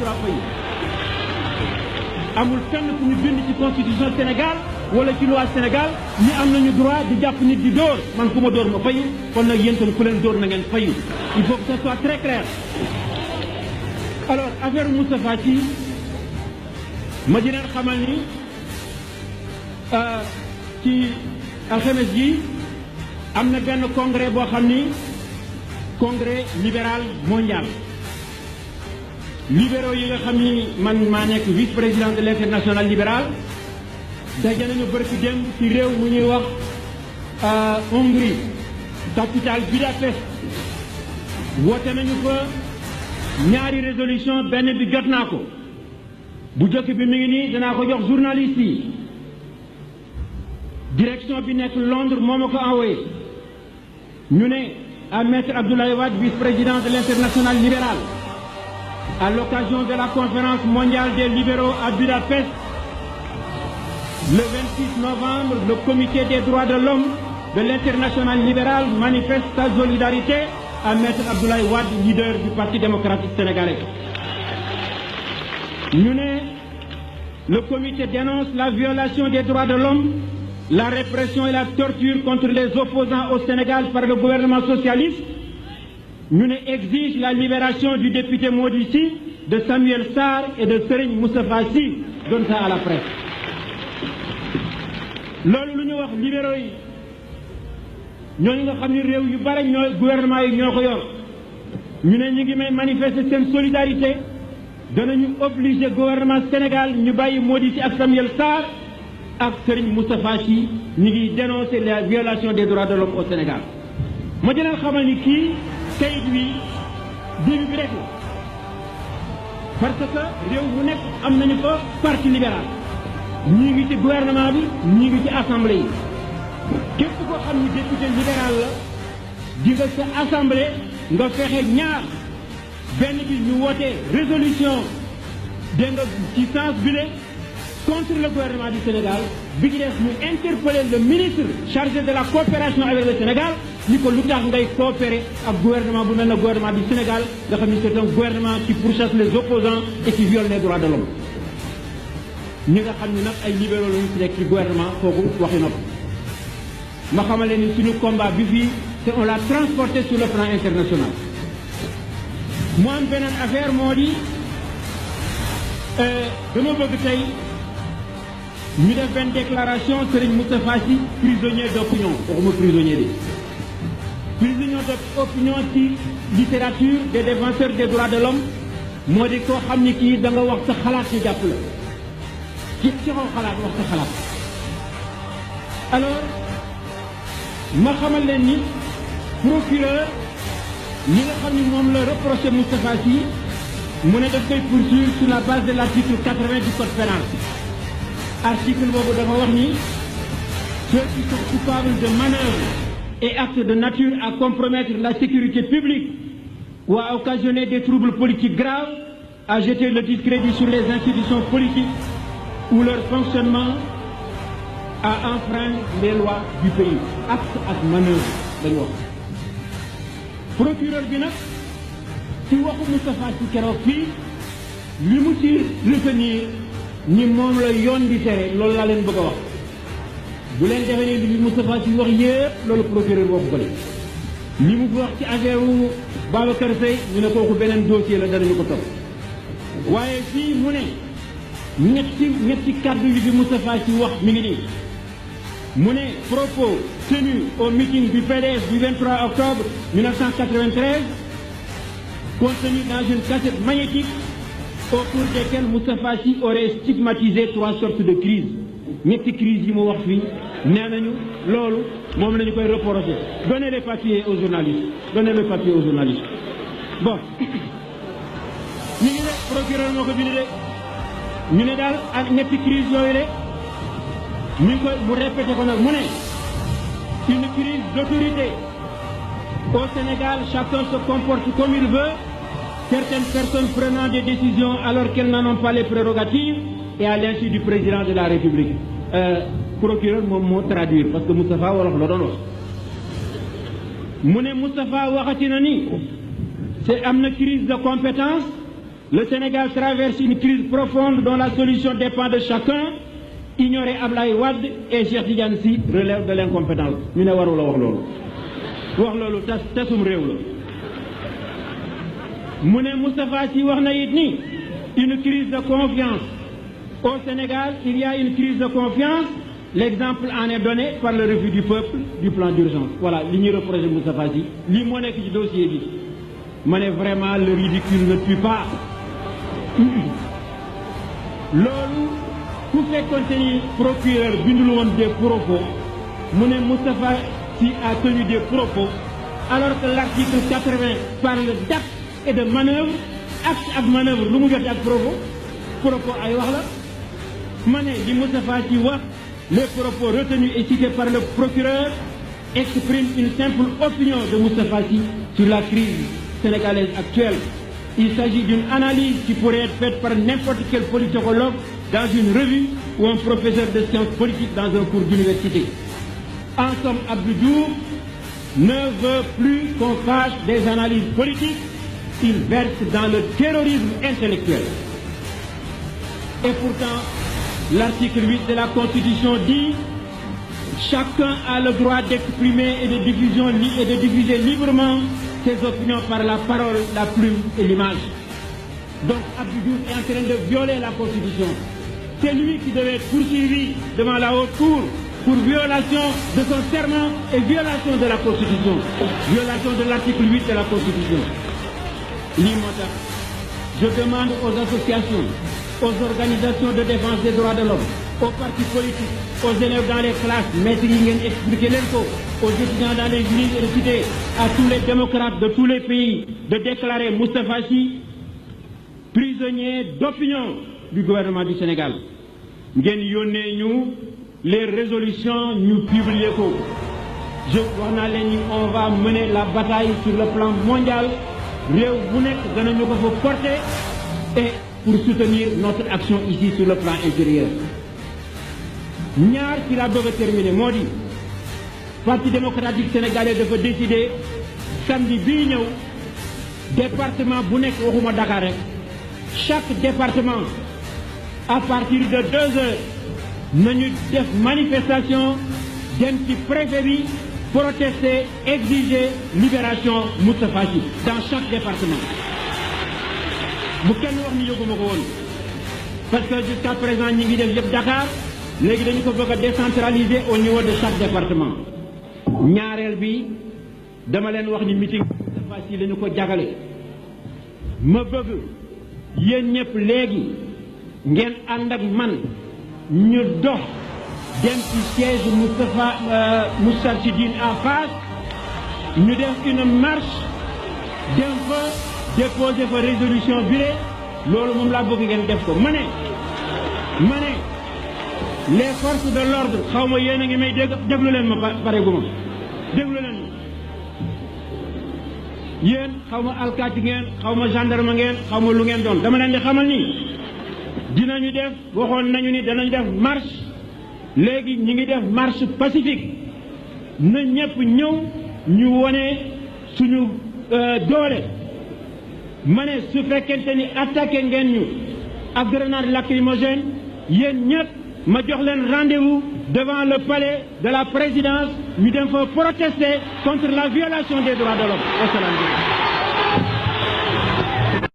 droit fayu amul fenn fu ñu bind ci constitution Sénégal wala ci loi Sénégal ñi am nañu droit di jàpp nit di dóor man ku ma dóor ma fayu kon nag yéen tam ku leen dóor na ngeen fayu il faut que ça soit très clair. alors affaire Moustapha Sy ma di leen xamal ni ci alxames ji am na benn congrès boo xam ni congrès libéral mondial libéraux yi nga xam ni man maa nekk vice-président de l'international libéral daje nañu bërki démb ci réew mu ñuy wax Hongrie capitale Budapest woote nañu fa ñaari résolution benn bi jot naa ko bu jëkk bi mi ngi nii danaa ko jox journaliste yi direction bi nekk Londres moo ma ko envoyé ñu ne à maître Abdoulaye Wade vice-président de l'international libéral à l'occasion de la conférence mondiale des libéraux à Budapest le 26 novembre le comité des droits de l'homme de l'international libéral manifeste sa solidarité à maître Abdoulaye Wade leader du Parti démocratique sénégalais ñu ne le comité dénonce la violation des droits de l'homme la répression et la torture contre les opposants au Sénégal par le gouvernement socialiste ñu ne exige la libération du député Mody Sy de Samuel Sarr et de Serigne Moustapha Sy donne ça à la presse loolu lu ñu wax libéraux yi ñooñu nga xam ni réew yu bare ñoo gouvernement yi ñoo ko yor ñu ne ñu ngi may manifester seen solidarité danañu obliger gouvernement Sénégal ñu bàyyi Mody Sy ak Samuel Sarr ak Serigne Moustapha Sy ñu ngi dénoncer la violation des droits de l'homme au Sénégal ma di leen xamal ni kii kayit wi début bi rek la parce que réew mu nekk am nañu fa parti libéral ñii ngi ci gouvernement bi ñii ngi ci assemblée yi képp koo xam ni député libéral la di nga sa assemblée nga fexe ñaar benn bi ñu woote résolution dégg nga ci sens bi le contre le gouvernement du Sénégal bi ci des ñu interpeller le ministre chargé de la coopération avec le Sénégal ni ko lu tax ngay coopérer ak gouvernement bu mel ne gouvernement du Sénégal nga xam ni c'est un gouvernement qui pourchasse les opposants et qui viole les droits de l'homme ñi nga xam ni nag ay libéraux la ñu ci nekk ci gouvernement kooku waxi na ko ma xamal leen ni suñu combat bi fii te on l'a transporté sur le plan international mu am beneen affaire moo di dama bëgg tey ñu def benn déclaration Serigne Moustapha Sy prisonnier d'opinion waxuma prisonnier de prisonnier d'opinion ci littérature des défenseurs des droits de l'homme moo di koo xam ni kii da nga wax sa xalaat ci jàpp la ci xaw xalaat wax sa xalaat alors ma xamal leen ni procureur li nga xam ni moom la reproché Moustapha Sy mu ne daf koy poursuivre sur la base de l'article 80 du code pénal article boobu dafa wax ni ceux qui sont coupables de manœuvres et actes de nature à compromettre la sécurité publique ou à occasionner des troubles politiques graves, à jeter le discrédit sur les institutions politiques ou leur fonctionnement, à enfreindre les lois du pays. Acte ak manœuvre dañu wax procureur bi nag ci waxu Moustapha Sy keroog fii li mu ci retenir ni moom la yoon di tere loolu laa leen bëgg a wax bu leen defee ne li Moustapha Sy wax yépp loolu procureur waxu ko li mu wax ci affaire wu Babacar Seye ñu ne kooku beneen dossier la danañu ko topp waaye fii mu ne ñetti kàddu yi bi Moustapha Sy wax mi ngi nii mu ne propos tenus au meeting du PDS du 23 octobre 1993 contenu dans une cassette magnétique au cours desquelles Moustapha Sy aurait stigmatisé 3 sortes de crises ñetti crises yi mu wax fii nee nañu loolu moom lañu koy reprocher. Donnez les papiers aux journalistes bon ñu ngi ne procureur moo ko bind de ñu ne daal ak ñetti crise yooyu de ñu ngi koy mu répété ko nag mu ne une crise d'autorité au Sénégal chacun se comporte comme il veut certaines personnes prenant des décisions alors qu'elles n'en ont pas les prérogatives et à l'insu du président de la République procureur moom moo traduire parce que Moustapha wolof la doon wax mu ne Moustapha waxati na ni c'est am na crise de compétence Le Sénégal traverse une crise profonde dont la solution dépend de chacun. Ignorer Ablaye Wade et Cheikh Tidiane Sy relève de l'incompétence. ñu ne warul a wax loolu wax loolu tasum réew la mu ne Moustapha Sy wax na it ni une crise de confiance au Sénégal. Il y a une crise de confiance. L'exemple en est donné par le refus du peuple du plan d'urgence. Voilà li ñuy reproché Moustapha Sy lii moo nekk ci dossier bi ma ne vraiment le ridicule ne tue pas. loolu ku fekkoonte ni procureur bindul woon des propos mu ne Moustapha Sy a tenu des propos alors que l'article 80 parle d'acte et de manœuvre. Acte ak manœuvre lu mu jot ak propos ay wax la ma ne li Moustapha Sy wax. Les propos retenus et cités par le procureur expriment une simple opinion de Moustapha Sy sur la crise sénégalaise actuelle. Il s'agit d'une analyse qui pourrait être faite par n'importe quel politologue dans une revue ou un professeur de sciences politiques dans un cours d'université. En somme, Abdou Diouf ne veut plus qu'on fasse des analyses politiques. Il verse dans le terrorisme intellectuel. Et pourtant, l'article 8 de la Constitution dit « Chacun a le droit d'exprimer et de diffuser librement ses opinions par la parole, la plume et l'image. » Donc Abdou Diouf est en train de violer la Constitution. C'est lui qui devait être poursuivi devant la haute cour pour violation de son serment et violation de la Constitution. Violation de l'article 8 de la Constitution. Lii moo tax je demande aux associations, aux organisations de défense des droits de l'homme, aux partis politiques, aux élèves dans les classes, maîtres yi ngeen expliqué leen ko, aux étudiants dans les universités, à tous les démocrates de tous les pays, de déclarer Moustapha Sy prisonnier d'opinion du gouvernement du Sénégal. Ngeen yónnee ñu les résolutions ñu publier ko. Je wax naa leen ni on va mener la bataille sur le plan mondial. Réew bu nekk danañu ko fa porter et pour soutenir notre action ici sur le plan intérieur. ñaar ci la bëgg a terminer moo di parti démocratique sénégalais dafa décider samedi bii ñëw département bu nekk waxuma Dakar rek chaque département à partir de 2 heures nañu def manifestation dem ci préfet bi protester, exiger libération Moustapha Sy dans chaque département. bu kenn wax ni yëguma ko woon parce que jusqu'à présent ñi ngi def yëpp Dakar léegi dañu ko bëgg a décentraliser au niveau de chaque département. ñaareel bi dama leen wax ni meeting Moustapha Sy dañu ko jagale ma bëgg yéen ñëpp léegi ngeen ànd ak man ñu dox dem ci siège Moustarchidine en face ñu def une marche dem fa déposer fa résolution bi loolu moom laa bëgg ngeen def ko ma ne les forces de l'ordre xaw ma yéen a ngi may déglu leen ma pare gu ma déglu leen yéen xaw ma alkaati ngeen xaw ma gendarme ngeen xaw ma lu ngeen doon dama leen di xamal ni dinañu def waxoon nañu ni danañ def marche léegi ñi ngi def marche pacifique na ñëpp ñëw ñu wone suñu doole ma ne su fekkente ni attaqué ngeen ñu ak grenade lacrymogène yéen ñëpp ma jox leen rendez-vous devant le palais de la présidence ñu dem fa protester contre la violation des droits de l'homme.